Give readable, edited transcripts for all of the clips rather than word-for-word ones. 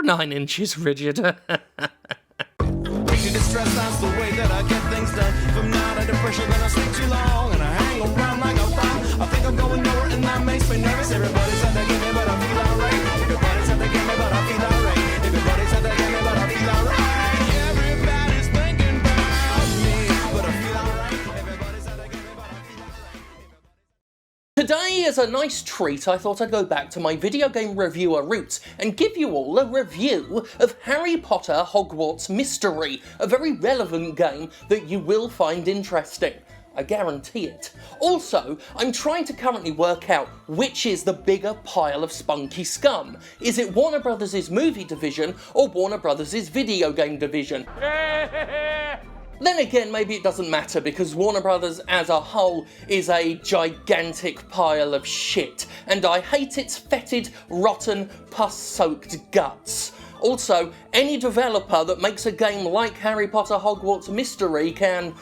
9 inches rigid. Distress, that's the way that I get things done. If I'm not under pressure, then I sleep too long and I hang around like a bomb. I think I'm going nowhere and that makes me nervous. Everybody's at the game, but I feel alright. Everybody's at the game, but I feel alright. Everybody's at the game, but I feel alright. Everybody's thinking about me, but I feel alright. Everybody's at the game, but I feel alright. Today, as a nice treat, I thought I'd go back to my video game reviewer roots and give you all a review of Harry Potter Hogwarts Mystery, a very relevant game that you will find interesting. I guarantee it. Also, I'm trying to currently work out which is the bigger pile of spunky scum. Is it Warner Brothers' movie division or Warner Brothers' video game division? Then again, maybe it doesn't matter because Warner Brothers as a whole is a gigantic pile of shit, and I hate its fetid, rotten, pus-soaked guts. Also, any developer that makes a game like Harry Potter Hogwarts Mystery can...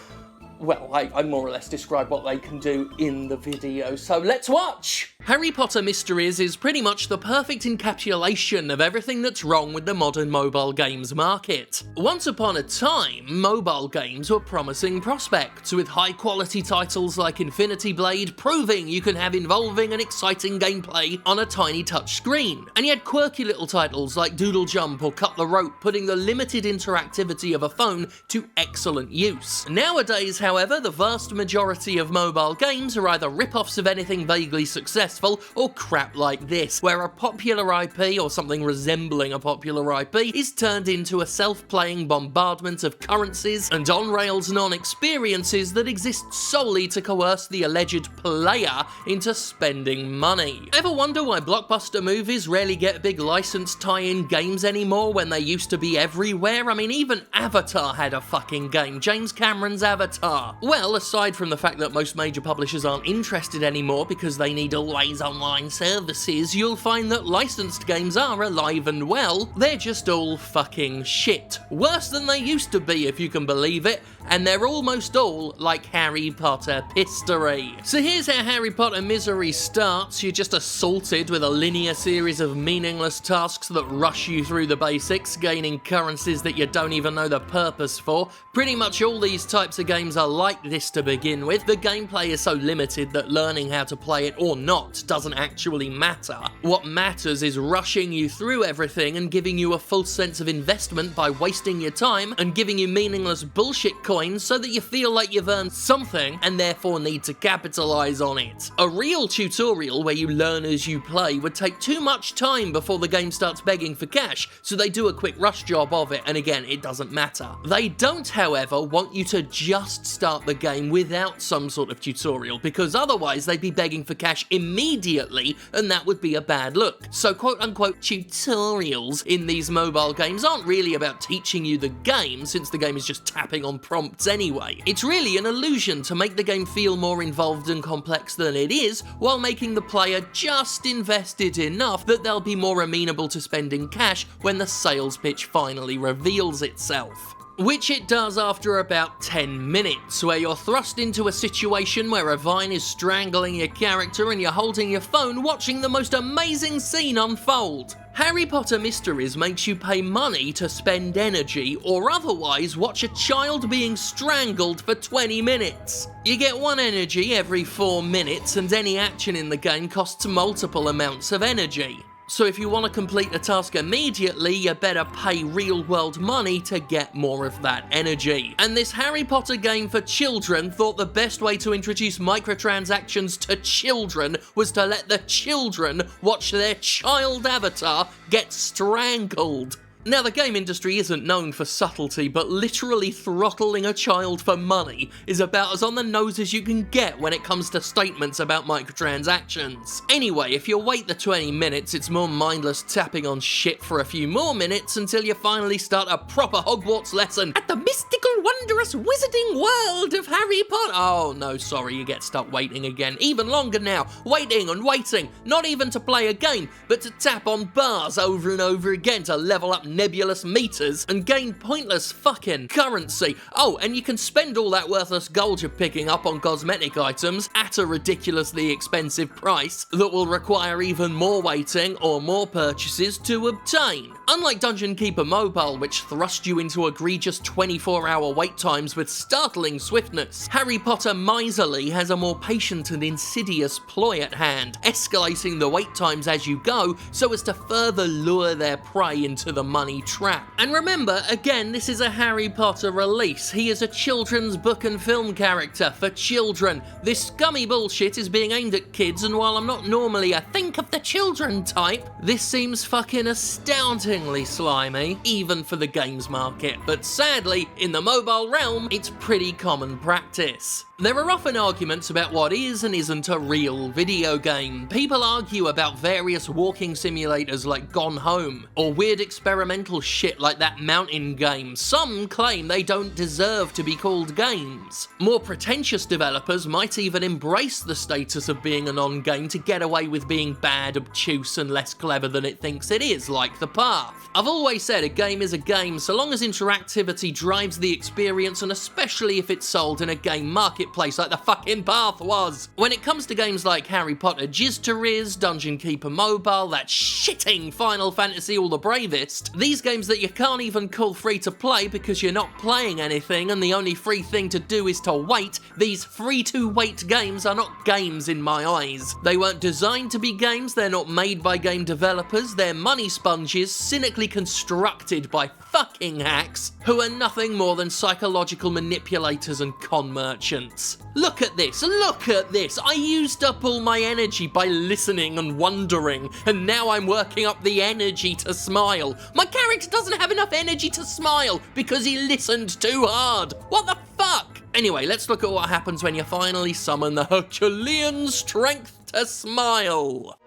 well, I more or less describe what they can do in the video, so let's watch! Harry Potter Mysteries is pretty much the perfect encapsulation of everything that's wrong with the modern mobile games market. Once upon a time, mobile games were promising prospects, with high-quality titles like Infinity Blade proving you can have involving and exciting gameplay on a tiny touch screen. And you had quirky little titles like Doodle Jump or Cut the Rope, putting the limited interactivity of a phone to excellent use. Nowadays, however, the vast majority of mobile games are either rip-offs of anything vaguely successful or crap like this, where a popular IP or something resembling a popular IP is turned into a self-playing bombardment of currencies and on-rails non-experiences that exist solely to coerce the alleged player into spending money. Ever wonder why blockbuster movies rarely get big license tie-in games anymore when they used to be everywhere? I mean, even Avatar had a fucking game, James Cameron's Avatar. Well, aside from the fact that most major publishers aren't interested anymore because they need always online services, you'll find that licensed games are alive and well, they're just all fucking shit. Worse than they used to be, if you can believe it, and they're almost all like Harry Potter Pistory. So here's how Harry Potter Misery starts. You're just assaulted with a linear series of meaningless tasks that rush you through the basics, gaining currencies that you don't even know the purpose for. Pretty much all these types of games are like this to begin with. The gameplay is so limited that learning how to play it or not doesn't actually matter. What matters is rushing you through everything and giving you a full sense of investment by wasting your time and giving you meaningless bullshit coins so that you feel like you've earned something and therefore need to capitalize on it. A real tutorial where you learn as you play would take too much time before the game starts begging for cash, so they do a quick rush job of it, and again, it doesn't matter. They don't, however, want you to just start the game without some sort of tutorial, because otherwise they'd be begging for cash immediately, and that would be a bad look. So quote-unquote tutorials in these mobile games aren't really about teaching you the game, since the game is just tapping on prompts anyway. It's really an illusion to make the game feel more involved and complex than it is, while making the player just invested enough that they'll be more amenable to spending cash when the sales pitch finally reveals itself. Which it does after about 10 minutes, where you're thrust into a situation where a vine is strangling your character and you're holding your phone watching the most amazing scene unfold. Harry Potter Mysteries makes you pay money to spend energy or otherwise watch a child being strangled for 20 minutes. You get 1 energy every 4 minutes, and any action in the game costs multiple amounts of energy. So if you want to complete a task immediately, you better pay real-world money to get more of that energy. And this Harry Potter game for children thought the best way to introduce microtransactions to children was to let the children watch their child avatar get strangled. Now, the game industry isn't known for subtlety, but literally throttling a child for money is about as on the nose as you can get when it comes to statements about microtransactions. Anyway, if you wait the 20 minutes, it's more mindless tapping on shit for a few more minutes until you finally start a proper Hogwarts lesson at the mystical, wondrous, wizarding world of Harry Potter. Oh no, sorry, you get stuck waiting again. Even longer now. Waiting and waiting. Not even to play a game, but to tap on bars over and over again to level up nebulous meters and gain pointless fucking currency. Oh, and you can spend all that worthless gold you're picking up on cosmetic items at a ridiculously expensive price that will require even more waiting or more purchases to obtain. Unlike Dungeon Keeper Mobile, which thrust you into egregious 24-hour wait times with startling swiftness, Harry Potter Miserly has a more patient and insidious ploy at hand, escalating the wait times as you go so as to further lure their prey into the money trap. And remember, again, this is a Harry Potter release. He is a children's book and film character for children. This scummy bullshit is being aimed at kids, and while I'm not normally a think of the children type, this seems fucking astoundingly slimy, even for the games market. But sadly, in the mobile realm, it's pretty common practice. There are often arguments about what is and isn't a real video game. People argue about various walking simulators like Gone Home, or weird experimental shit like that mountain game. Some claim they don't deserve to be called games. More pretentious developers might even embrace the status of being a non-game to get away with being bad, obtuse, and less clever than it thinks it is, like The Path. I've always said a game is a game so long as interactivity drives the experience, and especially if it's sold in a game marketplace like the fucking Path was. When it comes to games like Harry Potter Jizz to Riz, Dungeon Keeper Mobile, that shitting Final Fantasy All the Bravest, these games that you can't even call free to play because you're not playing anything and the only free thing to do is to wait, these free to wait games are not games in my eyes. They weren't designed to be games, they're not made by game developers, they're money sponges cynically constructed by fucking hacks who are nothing more than psychological manipulators and con merchants. Look at this, look at this! I used up all my energy by listening and wondering, and now I'm working up the energy to smile. My character doesn't have enough energy to smile because he listened too hard. What the fuck? Anyway, let's look at what happens when you finally summon the Herculean strength to smile.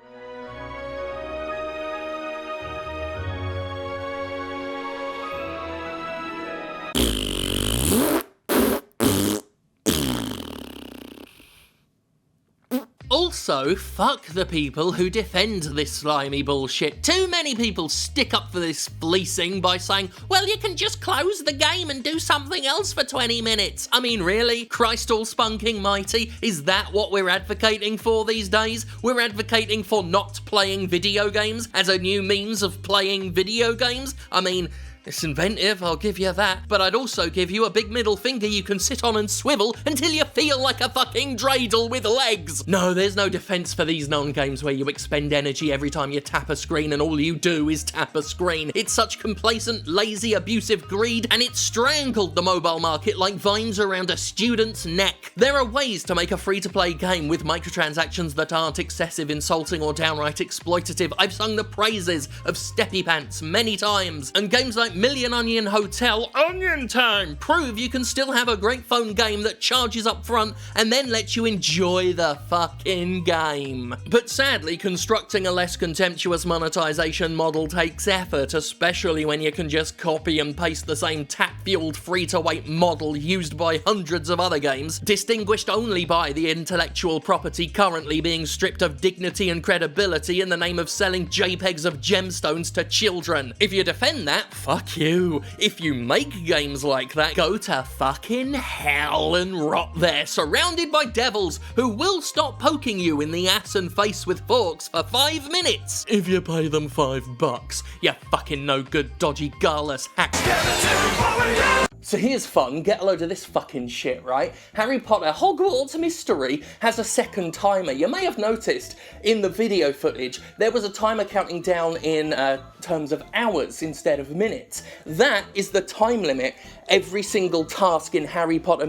Also, fuck the people who defend this slimy bullshit. Too many people stick up for this fleecing by saying, well, you can just close the game and do something else for 20 minutes. I mean, really? Christ all spunking mighty? Is that what we're advocating for these days? We're advocating for not playing video games as a new means of playing video games? I mean, it's inventive, I'll give you that, but I'd also give you a big middle finger you can sit on and swivel until you feel like a fucking dreidel with legs. No, there's no defense for these non-games where you expend energy every time you tap a screen and all you do is tap a screen. It's such complacent, lazy, abusive greed, and it's strangled the mobile market like vines around a student's neck. There are ways to make a free-to-play game with microtransactions that aren't excessive, insulting, or downright exploitative. I've sung the praises of Steppy Pants many times, and games like Million Onion Hotel, Onion Time, prove you can still have a great phone game that charges up front and then lets you enjoy the fucking game. But sadly, constructing a less contemptuous monetization model takes effort, especially when you can just copy and paste the same tap-fueled free-to-wait model used by hundreds of other games, distinguished only by the intellectual property currently being stripped of dignity and credibility in the name of selling JPEGs of gemstones to children. If you defend that, fuck you. If you make games like that, go to fucking hell and rot there, surrounded by devils who will stop poking you in the ass and face with forks for 5 minutes if you pay them $5. You fucking no good, dodgy, garless hack. So here's fun, get a load of this fucking shit, right? Harry Potter Hogwarts Mystery has a second timer. You may have noticed in the video footage, there was a timer counting down in terms of hours instead of minutes. That is the time limit every single task in Hogwarts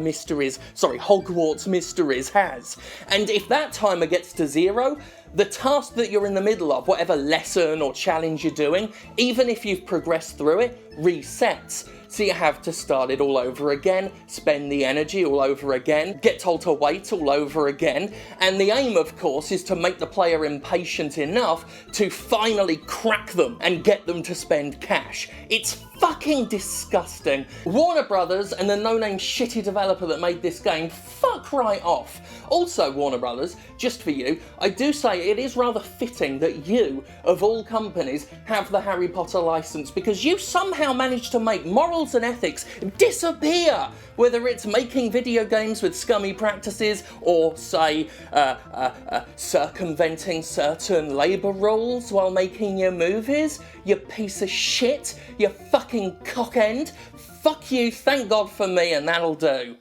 Mysteries has. And if that timer gets to 0, the task that you're in the middle of, whatever lesson or challenge you're doing, even if you've progressed through it, resets. So you have to start it all over again, spend the energy all over again, get told to wait all over again, and the aim, of course, is to make the player impatient enough to finally crack them and get them to spend cash. It's fucking disgusting. Warner Brothers and the no-name shitty developer that made this game, fuck right off. Also, Warner Brothers, just for you, I do say it is rather fitting that you, of all companies, have the Harry Potter license, because you somehow managed to make morals and ethics disappear, whether it's making video games with scummy practices or, say, circumventing certain labour rules while making your movies. You piece of shit, you fucking cock end. Fuck you, thank God for me, and that'll do.